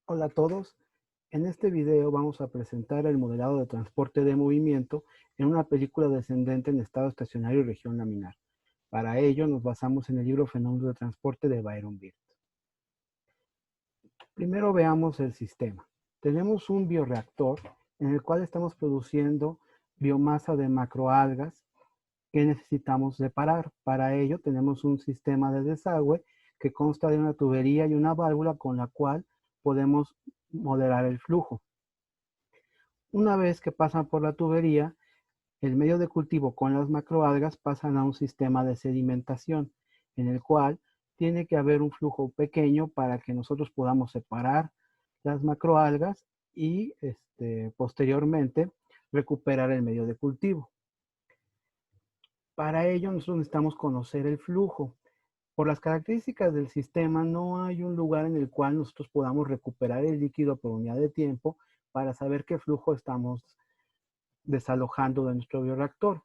Hola a todos. En este video vamos a presentar el modelado de transporte de movimiento en una película descendente en estado estacionario y región laminar. Para ello nos basamos en el libro Fenómenos de transporte de Byron Beard. Primero veamos el sistema. Tenemos un bioreactor en el cual estamos produciendo biomasa de macroalgas que necesitamos separar. Para ello tenemos un sistema de desagüe que consta de una tubería y una válvula con la cual podemos moderar el flujo. Una vez que pasan por la tubería, el medio de cultivo con las macroalgas pasan a un sistema de sedimentación, en el cual tiene que haber un flujo pequeño para que nosotros podamos separar las macroalgas y posteriormente recuperar el medio de cultivo. Para ello nosotros necesitamos conocer el flujo. Por las características del sistema, no hay un lugar en el cual nosotros podamos recuperar el líquido por unidad de tiempo para saber qué flujo estamos desalojando de nuestro bioreactor.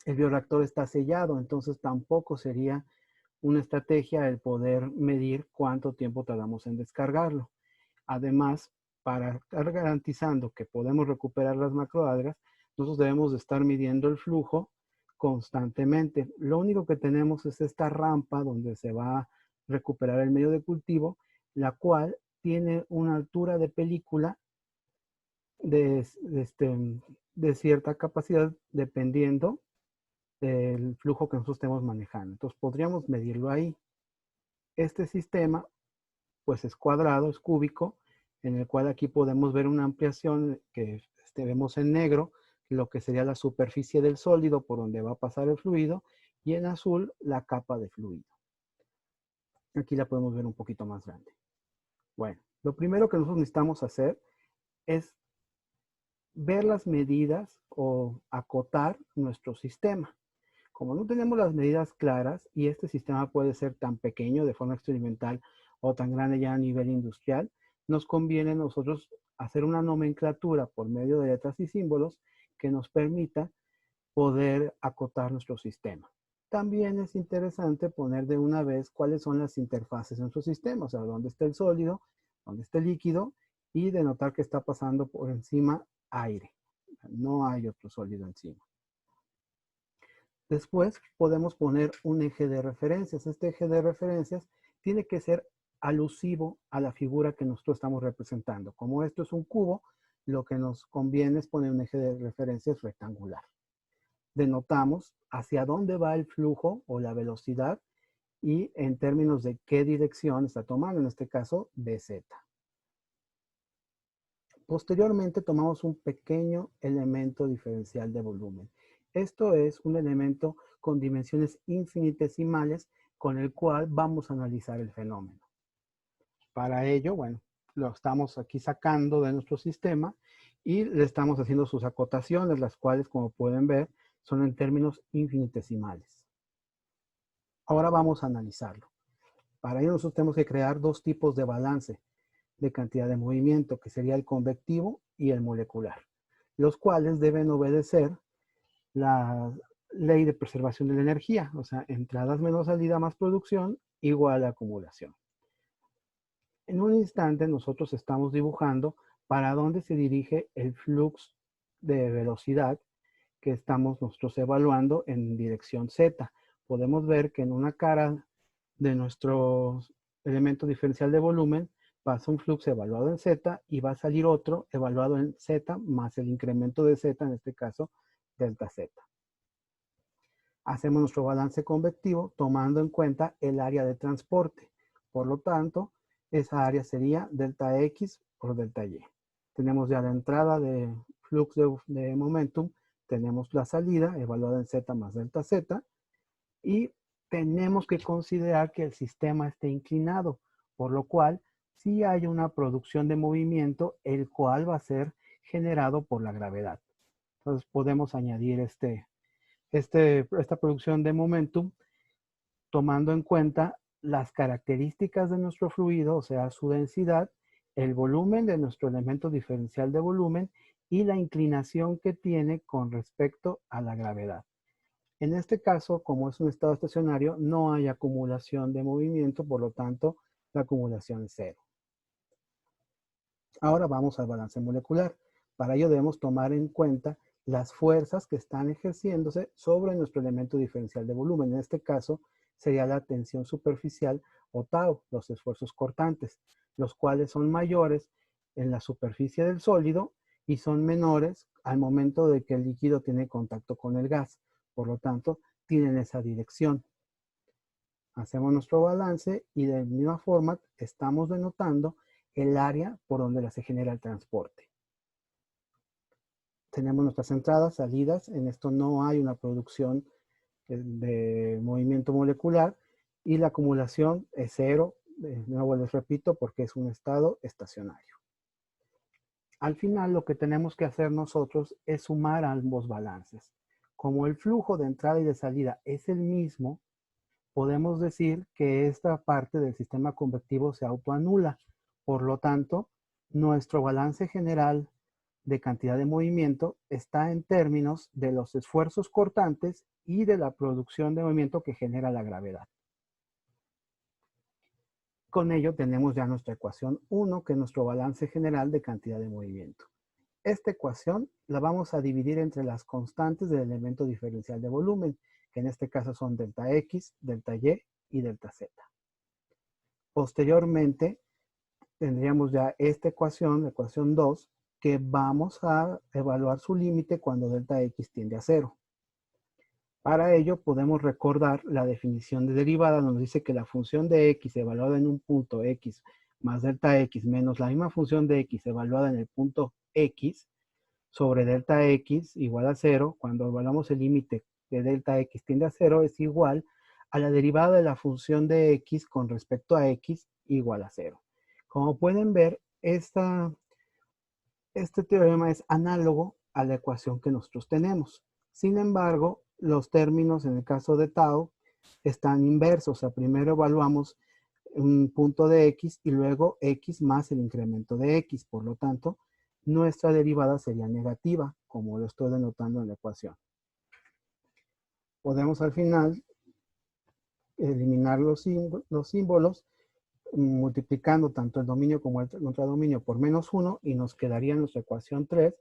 El bioreactor está sellado, entonces tampoco sería una estrategia el poder medir cuánto tiempo tardamos en descargarlo. Además, para estar garantizando que podemos recuperar las macroalgas, nosotros debemos de estar midiendo el flujo constantemente. Lo único que tenemos es esta rampa donde se va a recuperar el medio de cultivo, la cual tiene una altura de película de, de cierta capacidad dependiendo del flujo que nosotros estemos manejando. Entonces podríamos medirlo ahí. Este sistema pues es cuadrado, es cúbico, en el cual aquí podemos ver una ampliación que vemos en negro, lo que sería la superficie del sólido por donde va a pasar el fluido, y en azul la capa de fluido. Aquí la podemos ver un poquito más grande. Bueno, lo primero que nosotros necesitamos hacer es ver las medidas o acotar nuestro sistema. Como no tenemos las medidas claras y este sistema puede ser tan pequeño de forma experimental o tan grande ya a nivel industrial, nos conviene nosotros hacer una nomenclatura por medio de letras y símbolos que nos permita poder acotar nuestro sistema. También es interesante poner de una vez cuáles son las interfaces de nuestro sistema, o sea, dónde está el sólido, dónde está el líquido, y denotar que está pasando por encima aire. No hay otro sólido encima. Después podemos poner un eje de referencias. Este eje de referencias tiene que ser alusivo a la figura que nosotros estamos representando. Como esto es un cubo, lo que nos conviene es poner un eje de referencias rectangular. Denotamos hacia dónde va el flujo o la velocidad y en términos de qué dirección está tomando, en este caso BZ. Posteriormente tomamos un pequeño elemento diferencial de volumen. Esto es un elemento con dimensiones infinitesimales con el cual vamos a analizar el fenómeno. Para ello, bueno, lo estamos aquí sacando de nuestro sistema y le estamos haciendo sus acotaciones, las cuales, como pueden ver, son en términos infinitesimales. Ahora vamos a analizarlo. Para ello nosotros tenemos que crear dos tipos de balance de cantidad de movimiento, que sería el convectivo y el molecular, los cuales deben obedecer la ley de preservación de la energía, o sea, entradas menos salida más producción igual a acumulación. En un instante nosotros estamos dibujando para dónde se dirige el flujo de velocidad que estamos nosotros evaluando en dirección Z. Podemos ver que en una cara de nuestro elemento diferencial de volumen pasa un flujo evaluado en Z y va a salir otro evaluado en Z más el incremento de Z, en este caso delta Z. Hacemos nuestro balance convectivo tomando en cuenta el área de transporte. Por lo tanto, esa área sería delta X por delta Y. Tenemos ya la entrada de flujo de momentum, tenemos la salida evaluada en Z más delta Z y tenemos que considerar que el sistema esté inclinado, por lo cual sí hay una producción de movimiento, el cual va a ser generado por la gravedad. Entonces podemos añadir esta producción de momentum tomando en cuenta las características de nuestro fluido, o sea, su densidad, el volumen de nuestro elemento diferencial de volumen y la inclinación que tiene con respecto a la gravedad. En este caso, como es un estado estacionario, no hay acumulación de movimiento, por lo tanto, la acumulación es cero. Ahora vamos al balance molecular. Para ello debemos tomar en cuenta las fuerzas que están ejerciéndose sobre nuestro elemento diferencial de volumen. En este caso sería la tensión superficial o tau, los esfuerzos cortantes, los cuales son mayores en la superficie del sólido y son menores al momento de que el líquido tiene contacto con el gas. Por lo tanto, tienen esa dirección. Hacemos nuestro balance y de la misma forma estamos denotando el área por donde se genera el transporte. Tenemos nuestras entradas, salidas. En esto no hay una producción de movimiento molecular y la acumulación es cero. De nuevo les repito porque es un estado estacionario. Al final lo que tenemos que hacer nosotros es sumar ambos balances. Como el flujo de entrada y de salida es el mismo, podemos decir que esta parte del sistema convectivo se autoanula. Por lo tanto, nuestro balance general de cantidad de movimiento está en términos de los esfuerzos cortantes y de la producción de movimiento que genera la gravedad. Con ello tenemos ya nuestra ecuación 1, que es nuestro balance general de cantidad de movimiento. Esta ecuación la vamos a dividir entre las constantes del elemento diferencial de volumen, que en este caso son delta X, delta Y y delta Z. Posteriormente, tendríamos ya esta ecuación, la ecuación 2, que vamos a evaluar su límite cuando delta X tiende a 0. Para ello podemos recordar la definición de derivada, nos dice que la función de X evaluada en un punto X más delta X menos la misma función de X evaluada en el punto X sobre delta X igual a 0, cuando evaluamos el límite de delta X tiende a 0, es igual a la derivada de la función de X con respecto a X igual a 0. Como pueden ver, este teorema es análogo a la ecuación que nosotros tenemos. Sin embargo, los términos en el caso de tau están inversos. O sea, primero evaluamos un punto de X y luego X más el incremento de X. Por lo tanto, nuestra derivada sería negativa, como lo estoy denotando en la ecuación. Podemos al final eliminar los símbolos multiplicando tanto el dominio como el contradominio por menos 1 y nos quedaría nuestra ecuación 3,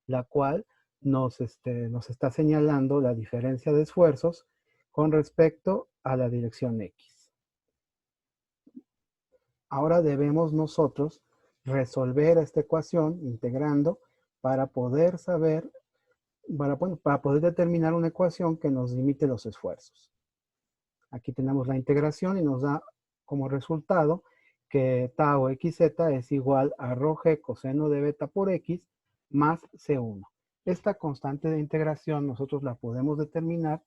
la cual nos está señalando la diferencia de esfuerzos con respecto a la dirección X. Ahora debemos nosotros resolver esta ecuación integrando para poder saber, para poder determinar una ecuación que nos limite los esfuerzos. Aquí tenemos la integración y nos da como resultado que tau xz es igual a rho g coseno de beta por x más C1. Esta constante de integración nosotros la podemos determinar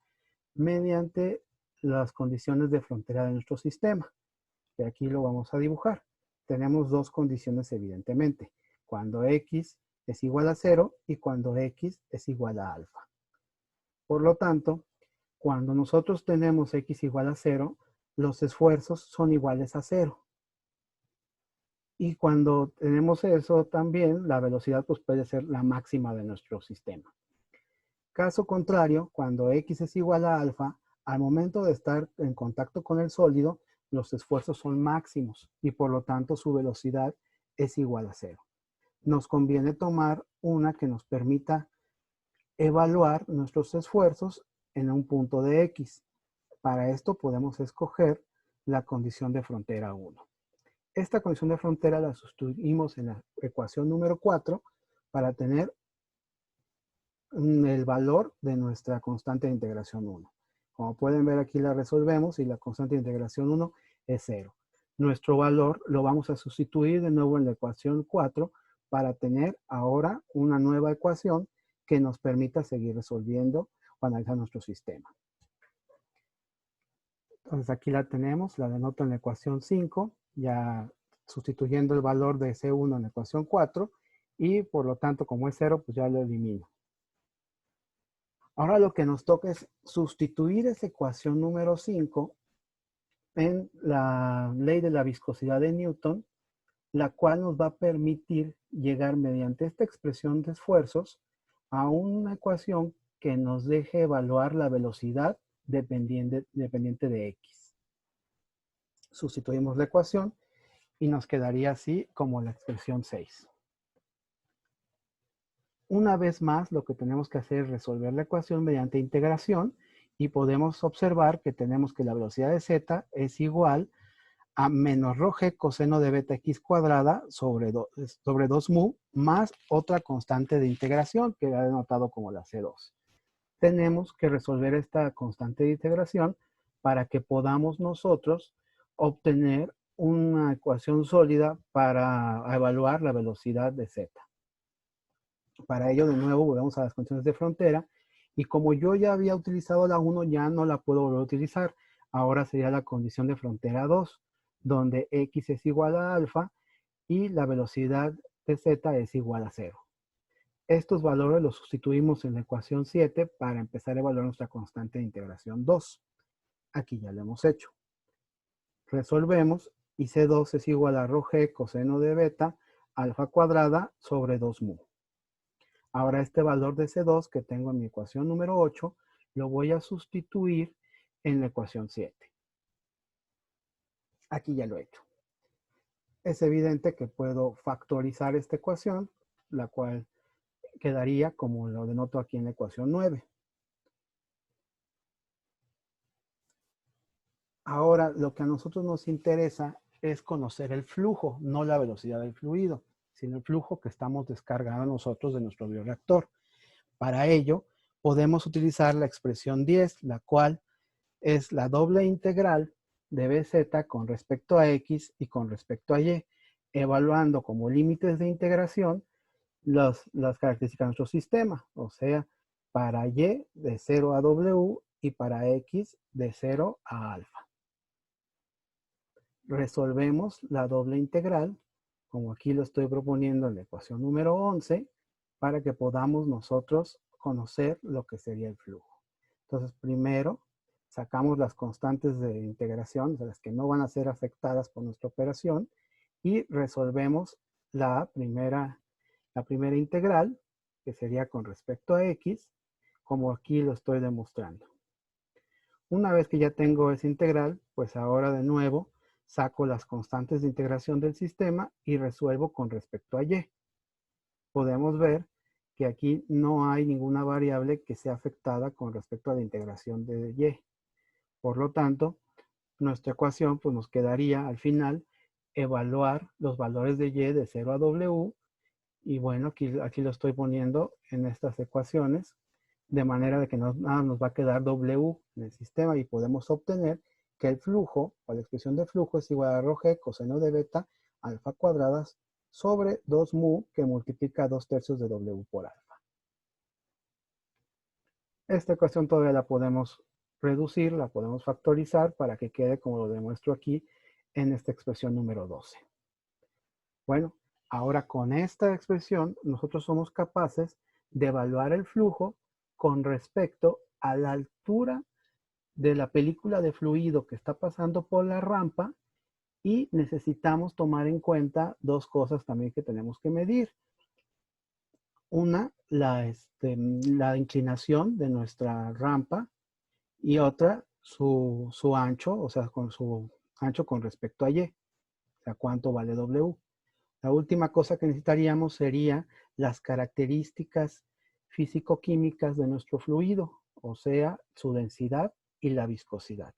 mediante las condiciones de frontera de nuestro sistema. Y aquí lo vamos a dibujar. Tenemos dos condiciones evidentemente. Cuando x es igual a 0 y cuando x es igual a alfa. Por lo tanto, cuando nosotros tenemos x igual a 0, los esfuerzos son iguales a 0. Y cuando tenemos eso también, la velocidad pues, puede ser la máxima de nuestro sistema. Caso contrario, cuando x es igual a alfa, al momento de estar en contacto con el sólido, los esfuerzos son máximos y por lo tanto su velocidad es igual a 0. Nos conviene tomar una que nos permita evaluar nuestros esfuerzos en un punto de X. Para esto podemos escoger la condición de frontera 1. Esta condición de frontera la sustituimos en la ecuación número 4 para tener el valor de nuestra constante de integración 1. Como pueden ver aquí la resolvemos y la constante de integración 1 es 0. Nuestro valor lo vamos a sustituir de nuevo en la ecuación 4 para tener ahora una nueva ecuación que nos permita seguir resolviendo o analizar nuestro sistema. Entonces aquí la tenemos, la denoto en la ecuación 5, ya sustituyendo el valor de C1 en la ecuación 4 y por lo tanto como es 0 pues ya lo elimino. Ahora lo que nos toca es sustituir esa ecuación número 5 en la ley de la viscosidad de Newton, la cual nos va a permitir llegar mediante esta expresión de esfuerzos a una ecuación que nos deje evaluar la velocidad dependiente de X. Sustituimos la ecuación y nos quedaría así como la expresión 6. Una vez más, lo que tenemos que hacer es resolver la ecuación mediante integración y podemos observar que tenemos que la velocidad de z es igual a menos rho g coseno de beta x cuadrada sobre 2 mu más otra constante de integración que ha denotado como la C2. Tenemos que resolver esta constante de integración para que podamos nosotros obtener una ecuación sólida para evaluar la velocidad de z. Para ello, de nuevo, volvemos a las condiciones de frontera. Y como yo ya había utilizado la 1, ya no la puedo volver a utilizar. Ahora sería la condición de frontera 2, donde x es igual a alfa y la velocidad de z es igual a 0. Estos valores los sustituimos en la ecuación 7 para empezar a evaluar nuestra constante de integración 2. Aquí ya lo hemos hecho. Resolvemos y C2 es igual a rho g coseno de beta alfa cuadrada sobre 2 mu. Ahora este valor de C2 que tengo en mi ecuación número 8, lo voy a sustituir en la ecuación 7. Aquí ya lo he hecho. Es evidente que puedo factorizar esta ecuación, la cual quedaría como lo denoto aquí en la ecuación 9. Ahora, lo que a nosotros nos interesa es conocer el flujo, no la velocidad del fluido, sino el flujo que estamos descargando nosotros de nuestro bioreactor. Para ello, podemos utilizar la expresión 10, la cual es la doble integral de Bz con respecto a x y con respecto a y, evaluando como límites de integración las características de nuestro sistema, o sea, para y de 0 a w y para x de 0 a alfa. Resolvemos la doble integral, como aquí lo estoy proponiendo en la ecuación número 11, para que podamos nosotros conocer lo que sería el flujo. Entonces, primero sacamos las constantes de integración, de las que no van a ser afectadas por nuestra operación, y resolvemos la primera integral, que sería con respecto a x, como aquí lo estoy demostrando. Una vez que ya tengo esa integral, pues ahora de nuevo saco las constantes de integración del sistema y resuelvo con respecto a y. Podemos ver que aquí no hay ninguna variable que sea afectada con respecto a la integración de y. Por lo tanto, nuestra ecuación pues nos quedaría al final evaluar los valores de y de 0 a w. Y bueno, aquí lo estoy poniendo en estas ecuaciones, de manera de que nada nos va a quedar W en el sistema y podemos obtener que el flujo, o la expresión de flujo, es igual a rho g coseno de beta alfa cuadradas sobre 2 mu que multiplica 2/3 de W por alfa. Esta ecuación todavía la podemos reducir, la podemos factorizar para que quede como lo demuestro aquí en esta expresión número 12. Bueno, ahora con esta expresión nosotros somos capaces de evaluar el flujo con respecto a la altura de la película de fluido que está pasando por la rampa y necesitamos tomar en cuenta dos cosas también que tenemos que medir. Una, la inclinación de nuestra rampa y otra, su ancho, o sea, con su ancho con respecto a y, o sea, cuánto vale W. La última cosa que necesitaríamos sería las características físico-químicas de nuestro fluido, o sea, su densidad y la viscosidad.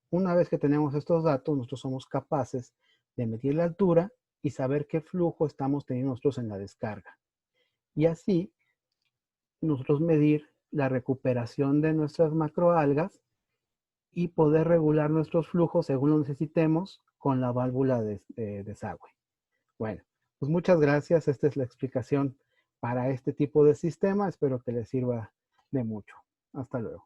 Una vez que tenemos estos datos, nosotros somos capaces de medir la altura y saber qué flujo estamos teniendo nosotros en la descarga. Y así, nosotros medir la recuperación de nuestras macroalgas y poder regular nuestros flujos según lo necesitemos con la válvula de desagüe. Bueno, pues muchas gracias. Esta es la explicación para este tipo de sistema. Espero que les sirva de mucho. Hasta luego.